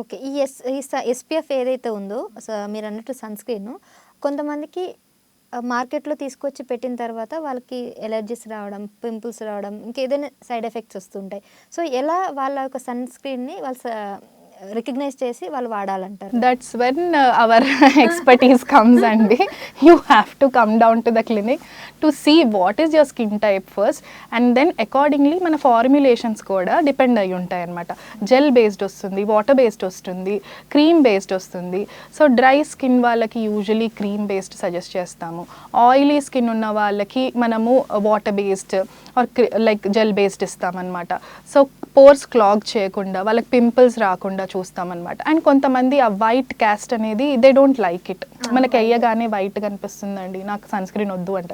Okay. SPF ఏదైతే ఉందో మీరన్నట్టు సన్ స్క్రీను కొంతమందికి మార్కెట్‌లో తీసుకొచ్చి పెట్టిన తర్వాత వాళ్ళకి ఎలర్జీస్ రావడం, పింపుల్స్ రావడం, ఇంకేదైనా సైడ్ ఎఫెక్ట్స్ వస్తుంటాయి. సో, ఎలా వాళ్ళ యొక్క సన్ స్క్రీన్‌ని వాళ్ళు రికగ్నైజ్ చేసి వాళ్ళు వాడాలంటారు? That's when our expertise comes and you have to come down to the clinic to see what is your skin type first, and then accordingly మన ఫార్ములేషన్స్ కూడా depend అయి ఉంటాయి అనమాట. జెల్ బేస్డ్ వస్తుంది, water based వస్తుంది, cream based వస్తుంది. So dry skin వాళ్ళకి usually cream based suggest చేస్తాము. ఆయిలీ స్కిన్ ఉన్న వాళ్ళకి మనము water based or like gel based ఇస్తామన్నమాట. సో పోర్స్ క్లాగ్ చేయకుండా వాళ్ళకి పింపుల్స్ రాకుండా చూస్తామన్నమాట. అండ్ కొంతమంది ఆ వైట్ క్యాస్ట్ అనేది దే డోంట్ లైక్ ఇట్. మనకి అయ్యగానే వైట్ కనిపిస్తుందండి, నాకు సన్ స్క్రీన్ వద్దు అంట.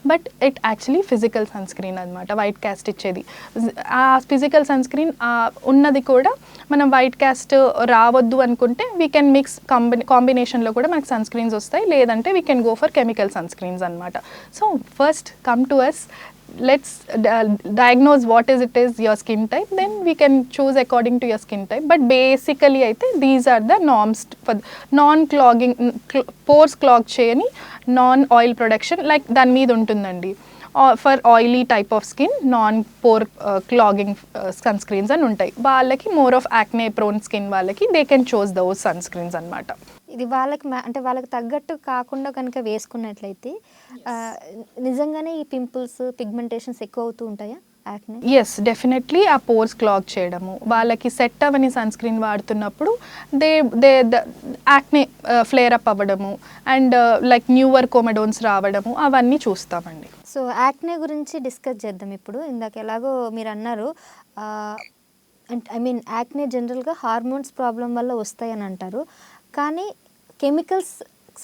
But it actually physical sun screen అనమాట వైట్ క్యాస్ట్ ఇచ్చేది. ఆ ఫిజికల్ సన్ స్క్రీన్ ఉన్నది కూడా మనం వైట్ క్యాస్ట్ రావద్దు అనుకుంటే వీ కెన్ మిక్స్ కాంబినేషన్లో కూడా మనకి సన్ స్క్రీన్స్ వస్తాయి. లేదంటే we can go for chemical sunscreens అనమాట. So first come to us, let's diagnose what is your skin type, then we can choose according to your skin type. But basically aithe these are the norms for non clogging, pores clog cheyani non oil production, like dan meed untundandi. For oily type of skin non pore clogging sunscreens అని ఉంటాయి. వాళ్ళకి more of acne prone skin వాళ్ళకి they can choose those sunscreens అనమాట. ఇది వాళ్ళకి అంటే వాళ్ళకి తగ్గట్టు కాకుండా కనుక వేసుకున్నట్లయితే నిజంగానే ఈ పింపుల్స్, పిగ్మెంటేషన్స్ ఎక్కువ అవుతూ ఉంటాయా యాక్నే? ఎస్, డెఫినెట్లీ ఆ పోర్స్ క్లాగ్ చేయడము, వాళ్ళకి సెట్ అవ్వని సన్ స్క్రీన్ వాడుతున్నప్పుడు దే యాక్నే ఫ్లేర్ అప్ అవ్వడము అండ్ లైక్ న్యూవర్ కోమెడోన్స్ రావడము అవన్నీ చూస్తామండి. సో యాక్నే గురించి డిస్కస్ చేద్దాం ఇప్పుడు. ఇందాక ఎలాగో మీరు అన్నారు, ఐ మీన్ యాక్నే జనరల్గా హార్మోన్స్ ప్రాబ్లం వల్ల వస్తాయని అంటారు. కానీ కెమికల్స్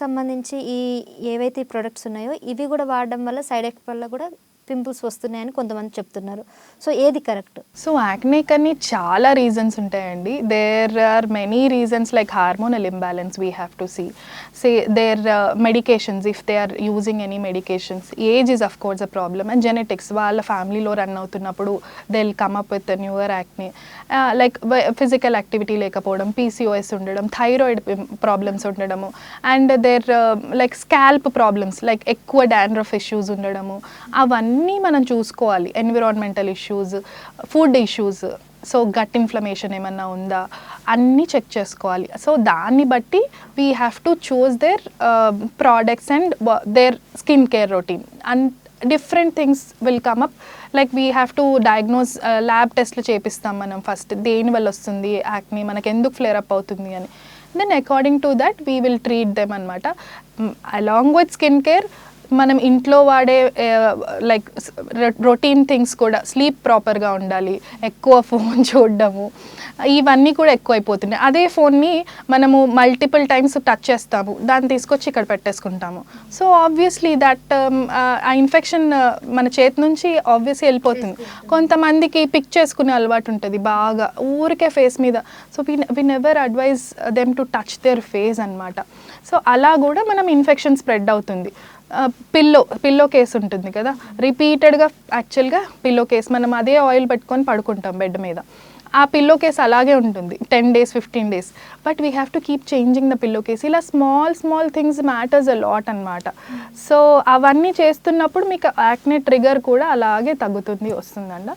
సంబంధించి ఏవైతే ఈ ప్రొడక్ట్స్ ఉన్నాయో ఇవి కూడా వాడడం వల్ల సైడ్ ఎఫెక్ట్ వల్ల కూడా పింపుల్స్ వస్తున్నాయని కొంతమంది చెప్తున్నారు. సో ఏది కరెక్ట్? సో యాక్నే కని చాలా రీజన్స్ ఉంటాయండి. There are many reasons like hormonal imbalance we have to say their medications if they are using any medications. Age is of course a problem and genetics వాళ్ళ ఫ్యామిలీలో run అవుతున్నప్పుడు they will come up with newer acne. Like physical activity లేకపోవడం, PCOS ఉండడం, thyroid problems ఉండడము and there like scalp problems like ఎక్కువ dandruff issues ఉండడము, అవన్నీ మనం చూసుకోవాలి. Environmental issues, food issues, so gut inflammation ఏమన్నా ఉందా అన్నీ చెక్ చేసుకోవాలి. సో దాన్ని బట్టి we have to choose their products and their skin care routine and different things will come up. Like we have to diagnose, lab టెస్ట్లు చేపిస్తాం మనం first, దేని వల్ల వస్తుంది యాక్నే, మనకు ఎందుకు ఫ్లేర్ అప్ అవుతుంది అని. Then according to that we will treat them అనమాట. అలాంగ్ విత్ స్కిన్ కేర్ మనం ఇంట్లో వాడే లైక్ రొటీన్ థింగ్స్ కూడా, స్లీప్ ప్రాపర్గా ఉండాలి, ఎక్కువ ఫోన్ చూడడము ఇవన్నీ కూడా ఎక్కువ అయిపోతున్నాయి. అదే ఫోన్ని మనము మల్టిపుల్ టైమ్స్ టచ్ చేస్తాము, దాన్ని తీసుకొచ్చి ఇక్కడ పెట్టేసుకుంటాము. సో ఆబ్వియస్లీ దట్ ఆ ఇన్ఫెక్షన్ మన చేతి నుంచి ఆబ్వియస్లీ వెళ్ళిపోతుంది. కొంతమందికి పిక్ చేసుకునే అలవాటు ఉంటుంది బాగా ఊరికే ఫేస్ మీద. So we never advise them to touch their face అనమాట. సో అలా కూడా మనం ఇన్ఫెక్షన్ స్ప్రెడ్ అవుతుంది. పిల్లో కేస్ ఉంటుంది కదా, రిపీటెడ్గా యాక్చువల్గా పిల్లో కేస్ మనం అదే ఆయిల్ పెట్టుకొని పడుకుంటాం బెడ్ మీద, ఆ పిల్లో కేస్ అలాగే ఉంటుంది 10 days 15 days. But we have to keep changing the pillowcase. ఇలా small things matters a lot అనమాట. సో అవన్నీ చేస్తున్నప్పుడు మీకు యాక్నే ట్రిగర్ కూడా అలాగే తగ్గుతుంది, వస్తుందండ.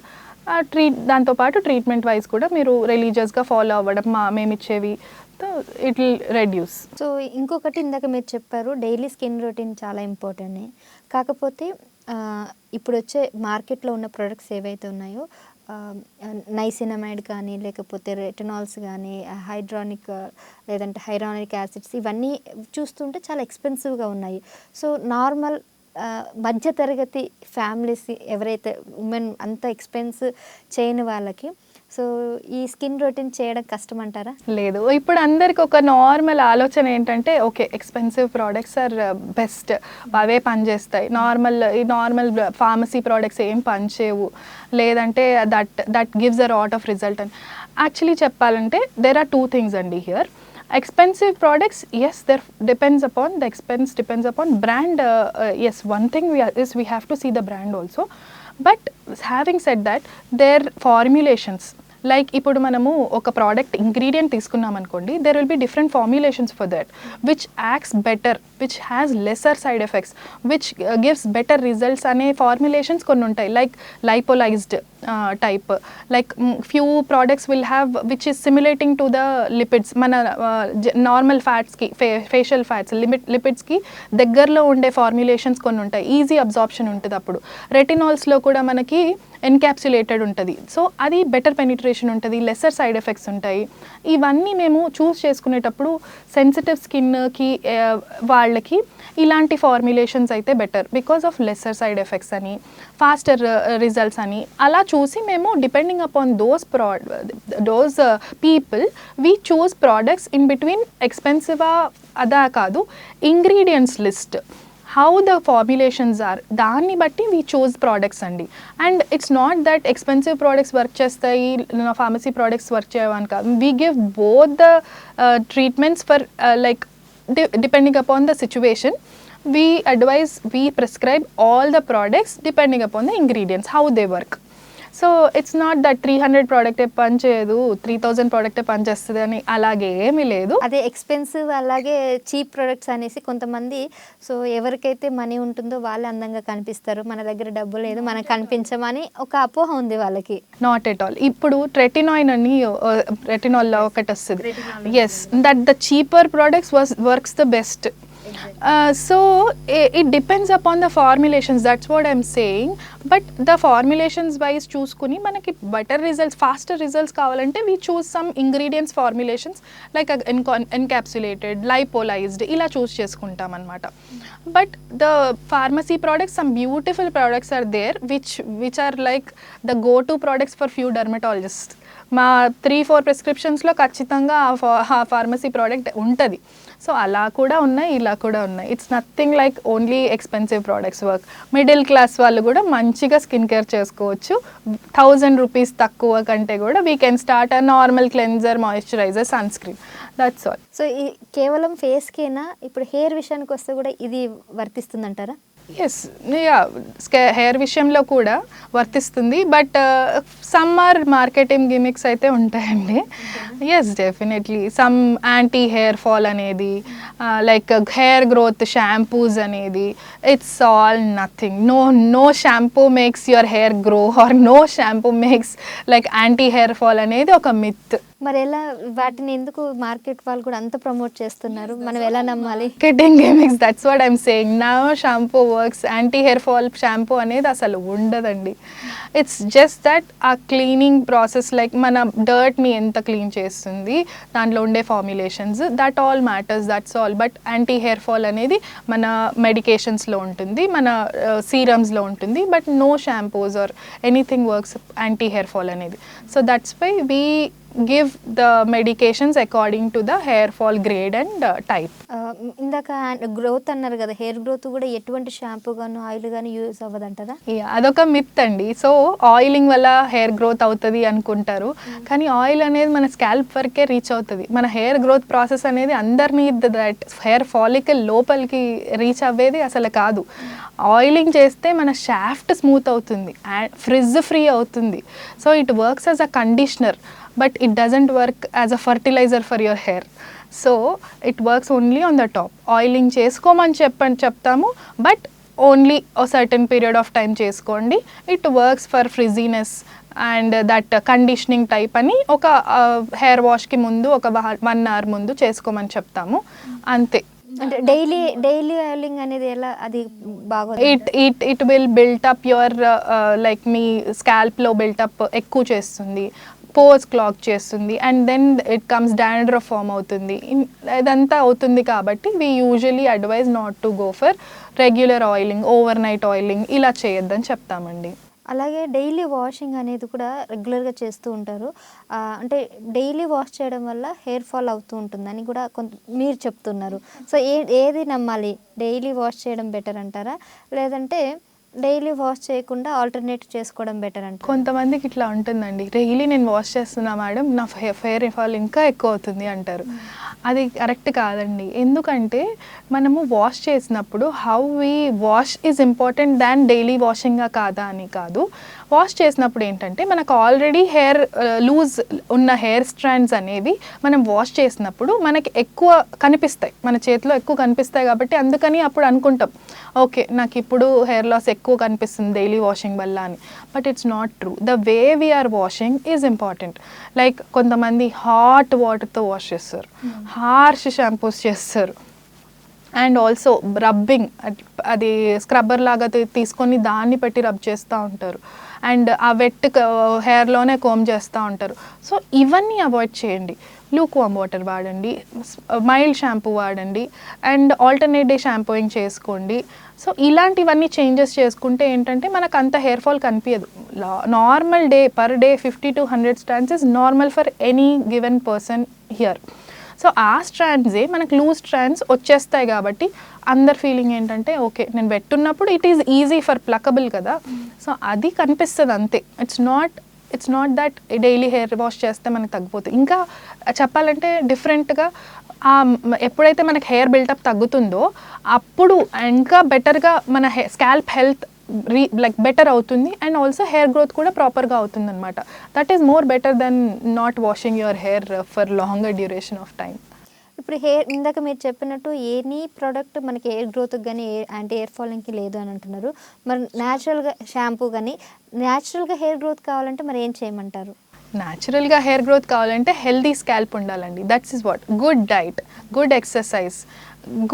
దాంతోపాటు ట్రీట్మెంట్ వైజ్ కూడా మీరు రిలీజియస్గా ఫాలో అవ్వడం, మేమిచ్చేవి ఇట్ విల్ రెడ్యూస్. సో ఇంకొకటి ఇందాక మీరు చెప్పారు డైలీ స్కిన్ రొటీన్ చాలా ఇంపార్టెంట్. కాకపోతే ఇప్పుడు వచ్చే మార్కెట్లో ఉన్న ప్రొడక్ట్స్ ఏవైతే ఉన్నాయో నైసినమైడ్ కానీ లేకపోతే రెటనాల్స్ కానీ లేదంటే హైరానిక్ యాసిడ్స్ ఇవన్నీ చూస్తుంటే చాలా ఎక్స్పెన్సివ్గా ఉన్నాయి. సో నార్మల్ మధ్యతరగతి ఫ్యామిలీస్ ఎవరైతే ఉమెన్ అంత ఎక్స్పెన్స్ చేయని వాళ్ళకి సో ఈ స్కిన్ రొటీన్ చేయడం కష్టం అంటారా? లేదు, ఇప్పుడు అందరికి ఒక నార్మల్ ఆలోచన ఏంటంటే okay expensive products are best, అవే పనిచేస్తాయి, నార్మల్ ఫార్మసీ ప్రోడక్ట్స్ ఏం పనిచేయవు, లేదంటే that gives a lot of result అని. యాక్చువల్లీ చెప్పాలంటే దేర్ ఆర్ 2 things అండి here. Expensive products, yes, the expense depends upon brand. Yes, one thing we have to see the brand also. But having said that, their formulations, like ఇప్పుడు మనము ఒక product ingredient తీసుకున్నాం అనుకోండి, there will be different formulations for that which acts better, which has lesser side effects, which gives better results అనే formulations కొన్ని ఉంటాయి. Like lipolyzed type, like few products will have which is simulating to the lipids, మన normal ఫ్యాట్స్కి facial fats లిపిడ్స్కి దగ్గరలో ఉండే formulations కొన్ని ఉంటాయి, easy absorption ఉంటుంది. అప్పుడు రెటినాల్స్లో కూడా మనకి ఎన్క్యాప్సులేటెడ్ ఉంటుంది, సో అది బెటర్ పెనిట్రేషన్ ఉంటుంది, లెసర్ సైడ్ ఎఫెక్ట్స్ ఉంటాయి. ఇవన్నీ మేము చూస్ చేసుకునేటప్పుడు సెన్సిటివ్ స్కిన్కి వాళ్ళకి ఇలాంటి ఫార్ములేషన్స్ అయితే better because of lesser side effects అని, ఫాస్టర్ రిజల్ట్స్ అని అలా చూసి మేము depending upon those people we choose products in between ఎక్స్పెన్సివా అదా కాదు, ingredients list, how the formulations are, దాన్ని బట్టి వీ చూస్ ప్రోడక్ట్స్ అండి. And it's not that expensive products work చేస్తాయి, ఫార్మసీ ప్రోడక్ట్స్ వర్క్ చేయవని కాదు. We give both the treatments for like depending upon the situation. We prescribe all the products depending upon the ingredients, how they work. So it's not that 300 ప్రోడక్టే పని చేయదు, 3000 ప్రోడక్టే పని చేస్తుంది అని అలాగే ఏమీ లేదు. అదే ఎక్స్పెన్సివ్ అలాగే చీప్ ప్రొడక్ట్స్ అనేసి కొంతమంది, సో ఎవరికైతే మనీ ఉంటుందో వాళ్ళే అందంగా కనిపిస్తారు, మన దగ్గర డబ్బు లేదు మనకు కనిపించమని ఒక అపోహ ఉంది వాళ్ళకి. Not at all. ఇప్పుడు రెటినాల్లో ఒకటి వస్తుంది, yes, that the cheaper products works the best. So it depends upon the formulations, that's what I'm saying. But the formulations wise చూసుకుని మనకి better results, faster results కావాలంటే we choose some ingredients formulations like encapsulated, lipolyzed ఇలా చూస్ చేసుకుంటాం అన్నమాట. But the pharmacy products, some beautiful products are there which are like the go-to products for few dermatologists. మా 3-4 ప్రిస్క్రిప్షన్స్లో ఖచ్చితంగా ఆ pharmacy product ఉంటుంది. So అలా కూడా ఉన్నాయి, ఇలా కూడా ఉన్నాయి. It's nothing like only expensive products work. Middle class వాళ్ళు కూడా మంచిగా స్కిన్ కేర్ చేసుకోవచ్చు. 1000 రూపీస్ తక్కువ కంటే కూడా we can start a normal cleanser, moisturiser, sunscreen, that's all. So ఈ కేవలం ఫేస్కేనా, ఇప్పుడు హెయిర్ విషయానికి వస్తే కూడా ఇది వర్తిస్తుందంటారా? ఎస్, హెయిర్ విషయంలో కూడా వర్తిస్తుంది, but some are marketing gimmicks అయితే ఉంటాయండి. Yes, definitely some anti hair fall అనేది, లైక్ హెయిర్ గ్రోత్ షాంపూస్ అనేది, it's all nothing. No shampoo makes your hair grow or no shampoo makes like anti hair fall అనేది ఒక myth. మరి ఎలా వాటిని ఎందుకు మార్కెట్ వాళ్ళు కూడా అంత ప్రమోట్ చేస్తున్నారు, మనం ఎలా నమ్మాలి? Marketing gimmicks, that's what I'm saying. No shampoo works, anti hair fall shampoo అనేది అసలు ఉండదండి. ఇట్స్ జస్ట్ దట్ ఆ క్లీనింగ్ ప్రాసెస్, లైక్ మన డర్ట్ని ఎంత క్లీన్ చేస్తుంది, దాంట్లో ఉండే formulations, that all matters, that's all. But anti hair fall అనేది మన మెడికేషన్స్లో ఉంటుంది, మన సీరమ్స్లో ఉంటుంది, but no shampoos or anything works anti hair fall అనేది. So that's why we give the medications according to the hair fall grade and type. ఇందాక growth అన్నారు కదా, హెయిర్ గ్రోత్ కూడా ఎటువంటి షాంపూ గాను ఆయిల్ గాను యూజ్ అవ్వదంటారా? అదొక మిత్ అండి. సో ఆయిలింగ్ వల్ల హెయిర్ గ్రోత్ అవుతుంది అనుకుంటారు, కానీ ఆయిల్ అనేది మన స్కాల్ప్ వరకే రీచ్ అవుతుంది. మన హెయిర్ గ్రోత్ ప్రాసెస్ అనేది అండర్నీత్ దట్ హెయిర్ ఫాలికల్ లోపలికి రీచ్ అవ్వేది అసలు కాదు. ఆయిలింగ్ చేస్తే మన షాఫ్ట్ స్మూత్ అవుతుంది, ఫ్రిజ్ ఫ్రీ అవుతుంది. So it works as a conditioner, but it doesn't work as a fertilizer for your hair. So it works only on the top. Oiling చేసుకోమని చెప్తాము, but only a certain period of time చేసుకోండి. It works for frizziness and that conditioning type అని ఒక hair వాష్కి ముందు ఒక 1 hour ముందు చేసుకోమని చెప్తాము, అంతే. అంటే డైలీ ఆయిలింగ్ అనేది ఎలా, అది బాగా it will build up your like మీ స్కాల్ప్లో బిల్టప్ ఎక్కువ చేస్తుంది, పోర్స్ క్లాగ్ చేస్తుంది, and then it comes dandruff form అవుతుంది, ఇదంతా అవుతుంది. కాబట్టి we usually advise not to go for regular oiling, overnight oiling ఇలా చేయొద్దని చెప్తామండి. అలాగే డైలీ వాషింగ్ అనేది కూడా రెగ్యులర్గా చేస్తూ ఉంటారు. అంటే డైలీ వాష్ చేయడం వల్ల హెయిర్ ఫాల్ అవుతూ ఉంటుందని కూడా మీరు చెప్తున్నారు. సో ఏది నమ్మాలి, డైలీ వాష్ చేయడం బెటర్ అంటారా, లేదంటే డైలీ వాష్ చేయకుండా ఆల్టర్నేట్ చేసుకోవడం బెటర్ అంటే? కొంతమందికి ఇట్లా ఉంటుందండి, డైలీ నేను వాష్ చేస్తున్నా మేడం, నా హెయిర్ ఫాల్ ఇంకా ఎక్కువ అవుతుంది అంటారు. అది కరెక్ట్ కాదండి. ఎందుకంటే మనము వాష్ చేసినప్పుడు how we wash is important than daily వాషింగ్గా కాదా అని కాదు. వాష్ చేసినప్పుడు ఏంటంటే మనకు ఆల్రెడీ హెయిర్ లూజ్ ఉన్న హెయిర్ స్ట్రాండ్స్ అనేవి మనం వాష్ చేసినప్పుడు మనకి ఎక్కువ కనిపిస్తాయి, మన చేతిలో ఎక్కువ కనిపిస్తాయి. కాబట్టి అందుకని అప్పుడు అనుకుంటాం ఓకే నాకు ఇప్పుడు హెయిర్ లాస్ ఎక్కువ కనిపిస్తుంది డైలీ వాషింగ్ వల్ల అని. But it's not true. The way we're washing is important. Like కొంతమంది హాట్ వాటర్తో వాష్ చేస్తారు, హార్ష్ షాంపూస్ చేస్తారు, అండ్ ఆల్సో రబ్బింగ్, అది స్క్రబ్బర్ లాగా తీసుకొని దాన్ని పెట్టి రబ్ చేస్తూ ఉంటారు, అండ్ ఆ వెట్ హెయిర్లోనే కోమ్ చేస్తూ ఉంటారు. సో ఇవన్నీ అవాయిడ్ చేయండి. లూక్ వామ్ వాటర్ వాడండి, మైల్డ్ షాంపూ వాడండి, అండ్ ఆల్టర్నేట్ డే షాంపూయింగ్ చేసుకోండి. సో ఇలాంటివన్నీ చేంజెస్ చేసుకుంటే ఏంటంటే మనకు అంత హెయిర్ ఫాల్ కనిపించదు. Normal day per day 50 to 100 strands is normal for any given person here. So ఆ స్ట్రాండ్సే మనకు లూజ్ స్ట్రాండ్స్ వచ్చేస్తాయి కాబట్టి అందరి ఫీలింగ్ ఏంటంటే ఓకే నేను పెట్టున్నప్పుడు ఇట్ ఈజ్ ఈజీ ఫర్ ప్లకబుల్ కదా, సో అది కనిపిస్తుంది అంతే. It's not that daily hair wash చేస్తే మనకు తగ్గిపోతుంది. ఇంకా చెప్పాలంటే డిఫరెంట్గా ఎప్పుడైతే మనకి హెయిర్ బిల్టప్ తగ్గుతుందో అప్పుడు ఇంకా బెటర్గా మన స్కాల్ప్ హెల్త్ లైక్ బెటర్ అవుతుంది, అండ్ ఆల్సో హెయిర్ గ్రోత్ కూడా ప్రాపర్గా అవుతుంది అనమాట. That is more better than not washing your hair for longer duration of time. ఇప్పుడు హెయిర్ ఇందాక మీరు చెప్పినట్టు ఎనీ ప్రోడక్ట్ మనకి హెయిర్ గ్రోత్కి కానీ యాంటీ హెయిర్ ఫాలింగ్కి లేదు అని అంటున్నారు. మరి న్యాచురల్గా షాంపూ కానీ న్యాచురల్గా హెయిర్ గ్రోత్ కావాలంటే మరి ఏం చేయమంటారు? న్యాచురల్గా హెయిర్ గ్రోత్ కావాలంటే హెల్దీ స్కాల్ప్ ఉండాలండి. That's is what good diet, good exercise,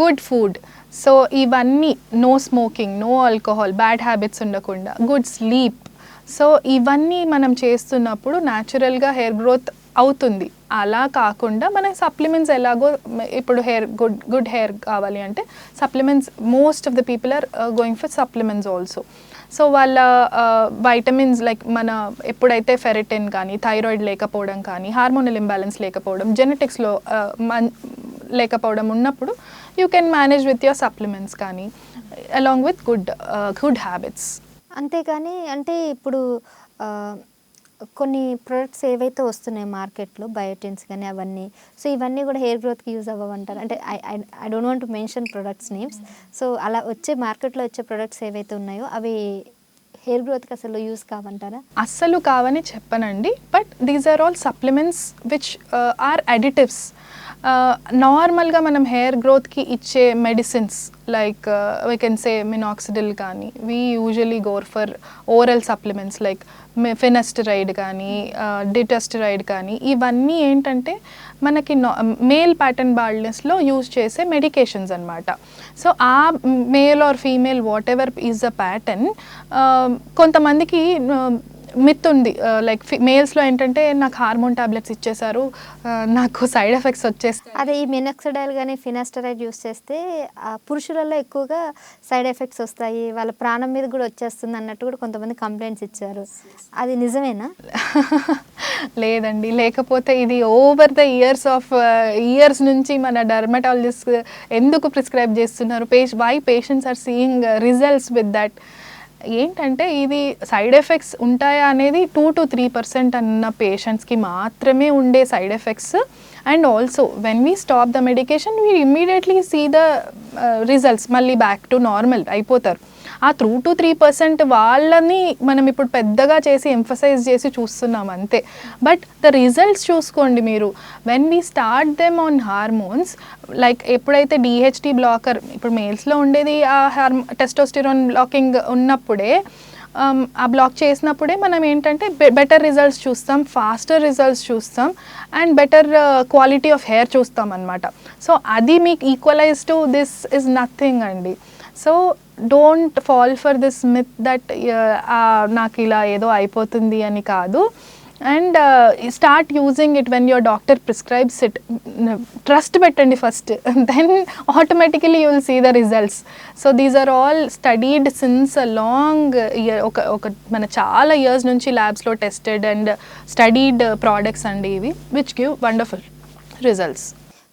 good food. So ఇవన్నీ, no smoking, no alcohol, bad habits ఉండకుండా, గుడ్ స్లీప్. సో ఇవన్నీ మనం చేస్తున్నప్పుడు న్యాచురల్గా హెయిర్ గ్రోత్ అవుతుంది. అలా కాకుండా మన సప్లిమెంట్స్ ఎలాగో ఇప్పుడు హెయిర్ గుడ్ హెయిర్ కావాలి అంటే supplements, most of the people are going for supplements also. So వాళ్ళ వైటమిన్స్ లైక్ మన ఎప్పుడైతే ఫెరిటిన్ కానీ, థైరాయిడ్ లేకపోవడం కానీ, హార్మోనల్ ఇంబ్యాలెన్స్ లేకపోవడం, జెనెటిక్స్లో లేకపోవడం ఉన్నప్పుడు you can manage with your supplements కానీ అలాంగ్ విత్ గుడ్ హ్యాబిట్స్. అంతేకాని అంటే ఇప్పుడు కొన్ని ప్రొడక్ట్స్ ఏవైతే వస్తున్నాయి మార్కెట్లో, బయోటిన్స్ కానీ అవన్నీ, సో ఇవన్నీ కూడా హెయిర్ గ్రోత్కి యూజ్ అవ్వమంటారు. అంటే I don't want to mention products names. So అలా వచ్చే మార్కెట్లో వచ్చే ప్రొడక్ట్స్ ఏవైతే ఉన్నాయో అవి హెయిర్ గ్రోత్కి అసలు యూజ్ కావంటారా? అస్సలు కావని చెప్పనండి, but these are all supplements which are additives. నార్మల్గా మనం హెయిర్ గ్రోత్కి ఇచ్చే medicines like we can say minoxidil కానీ, we usually go for oral supplements like finasteride కానీ, డిటస్టరైడ్ కానీ, ఇవన్నీ ఏంటంటే మనకి మేల్ ప్యాటర్న్ బాల్డ్నెస్లో యూజ్ చేసే మెడికేషన్స్ అనమాట. సో ఆ male or female whatever is the pattern, కొంతమందికి మిత్ ఉంది లైక్ మేల్స్లో ఏంటంటే నాకు హార్మోన్ టాబ్లెట్స్ ఇచ్చేసారు, నాకు సైడ్ ఎఫెక్ట్స్ వచ్చేస్తాయి. అదే ఈ మినాక్సిడైల్ కానీ ఫినాస్టరైడ్ యూస్ చేస్తే పురుషులలో ఎక్కువగా సైడ్ ఎఫెక్ట్స్ వస్తాయి, వాళ్ళ ప్రాణం మీద కూడా వచ్చేస్తుంది అన్నట్టు కూడా కొంతమంది కంప్లైంట్స్ ఇచ్చారు. అది నిజమేనా? లేదండి, లేకపోతే ఇది ఓవర్ ద ఇయర్స్ నుంచి మన డర్మటాలజిస్ట్ ఎందుకు ప్రిస్క్రైబ్ చేస్తున్నారు, why patients are seeing results with that. ఏంటంటే ఇది సైడ్ ఎఫెక్ట్స్ ఉంటాయా అనేది 2 to 3% అన్న పేషెంట్స్కి మాత్రమే ఉండే side effects. And also when we stop the medication we immediately see the results, మళ్ళీ బ్యాక్ టు నార్మల్ అయిపోతారు. ఆ 2 to 3% వాళ్ళని మనం ఇప్పుడు పెద్దగా చేసి ఎంఫసైజ్ చేసి చూస్తున్నాం అంతే. బట్ ద రిజల్ట్స్ చూసుకోండి మీరు. When we start them on hormones like ఎప్పుడైతే డిహెచ్టీ బ్లాకర్, ఇప్పుడు మేల్స్లో ఉండేది ఆ టెస్టోస్టిరాన్ బ్లాకింగ్ ఉన్నప్పుడే, ఆ బ్లాక్ చేసినప్పుడే మనం ఏంటంటే బెటర్ రిజల్ట్స్ చూస్తాం, ఫాస్టర్ రిజల్ట్స్ చూస్తాం, and better quality of hair చూస్తాం అనమాట. సో అది మీకు equalize to this is nothing అండి. So don't fall for this myth that నాకు ఇలా ఏదో అయిపోతుంది అని కాదు. And start using it when your doctor prescribes it. Trust పెట్టండి first, then automatically you will see the results. So these are all studied since a long year, ఒక మన చాలా ఇయర్స్ నుంచి ల్యాబ్స్లో టెస్టెడ్ అండ్ స్టడీడ్ ప్రోడక్ట్స్ అండి ఇవి, which give wonderful results.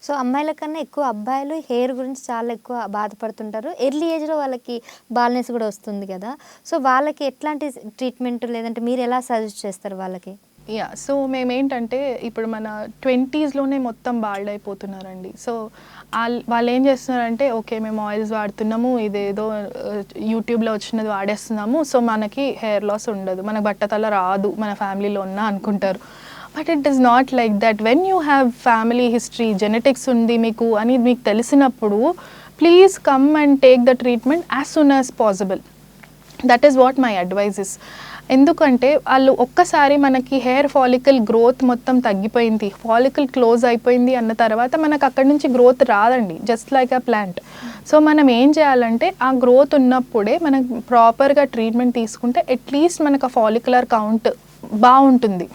So అమ్మాయిల కన్నా ఎక్కువ అబ్బాయిలు హెయిర్ గురించి చాలా ఎక్కువ బాధపడుతుంటారు. ఎర్లీ ఏజ్లో వాళ్ళకి బాల్నెస్ కూడా వస్తుంది కదా, సో వాళ్ళకి ఎట్లాంటి ట్రీట్మెంట్ లేదంటే మీరు ఎలా సజెస్ట్ చేస్తారు వాళ్ళకి? యా సో మేమేంటంటే ఇప్పుడు మన 20s మొత్తం బాల్డ్ అయిపోతున్నారండి. సో వాళ్ళు ఏం చేస్తున్నారంటే ఓకే మేము ఆయిల్స్ వాడుతున్నాము, ఇదేదో యూట్యూబ్లో వచ్చినది వాడేస్తున్నాము, సో మనకి హెయిర్ లాస్ ఉండదు, మనకు బట్టతల రాదు మన ఫ్యామిలీలో ఉన్నా అనుకుంటారు. But it is not like that. When you have family history, genetics ఉంది మీకు అని మీకు తెలిసినప్పుడు please come and take the treatment as soon as possible. That is what my advice is. ఎందుకంటే వాళ్ళు ఒక్కసారి మనకి హెయిర్ ఫాలికల్ గ్రోత్ మొత్తం తగ్గిపోయింది, ఫాలికల్ క్లోజ్ అయిపోయింది అన్న తర్వాత మనకు అక్కడి నుంచి గ్రోత్ రాదండి, just like a plant. So మనం ఏం చేయాలంటే ఆ గ్రోత్ ఉన్నప్పుడే మనం ప్రాపర్గా ట్రీట్మెంట్ తీసుకుంటే అట్లీస్ట్ మనకు ఆ ఫాలికులర్ కౌంట్ బాగుంటుంది.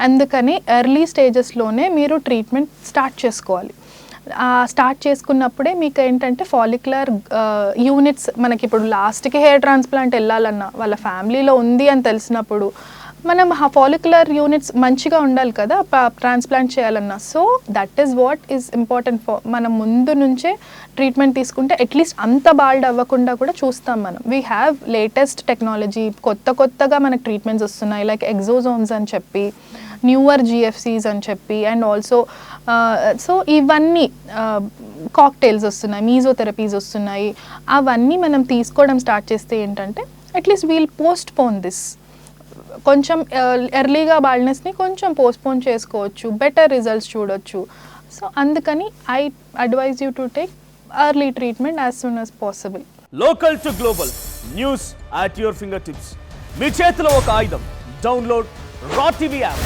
అందుకని ఎర్లీ స్టేజెస్లోనే మీరు ట్రీట్మెంట్ స్టార్ట్ చేసుకోవాలి. స్టార్ట్ చేసుకున్నప్పుడే మీకు ఏంటంటే ఫాలిక్యులర్ యూనిట్స్, మనకి ఇప్పుడు లాస్ట్కి హెయిర్ ట్రాన్స్ప్లాంట్ వెళ్ళాలన్నా వాళ్ళ ఫ్యామిలీలో ఉంది అని తెలిసినప్పుడు మనం ఆ ఫాలిక్యులర్ యూనిట్స్ మంచిగా ఉండాలి కదా ట్రాన్స్ప్లాంట్ చేయాలన్నా. So that is what is important. మనం ముందు నుంచే ట్రీట్మెంట్ తీసుకుంటే అట్లీస్ట్ అంత బాల్డ్ అవ్వకుండా కూడా చూస్తాం మనం. వీ హ్యావ్ లేటెస్ట్ టెక్నాలజీ, కొత్తగా మనకు ట్రీట్మెంట్స్ వస్తున్నాయి లైక్ ఎగ్జోజోమ్స్ అని చెప్పి, న్యూవర్ GFCs అని చెప్పి, అండ్ ఆల్సో సో ఇవన్నీ కాక్టైల్స్ వస్తున్నాయి, మీజోథెరపీస్ వస్తున్నాయి. అవన్నీ మనం తీసుకోవడం స్టార్ట్ చేస్తే ఏంటంటే at least we'll post this, కొంచెం ఎర్లీగా బాల్డ్నెస్ని కొంచెం పోస్ట్పోన్ చేసుకోవచ్చు, బెటర్ రిజల్ట్స్ చూడొచ్చు. సో అందుకని I advise you to take early treatment as soon as possible. Local to global news at your fingertips. మీ చేతిలో ఒక ఆయుధం. Download Raw TV app.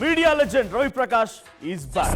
Media legend Ravi Prakash is back.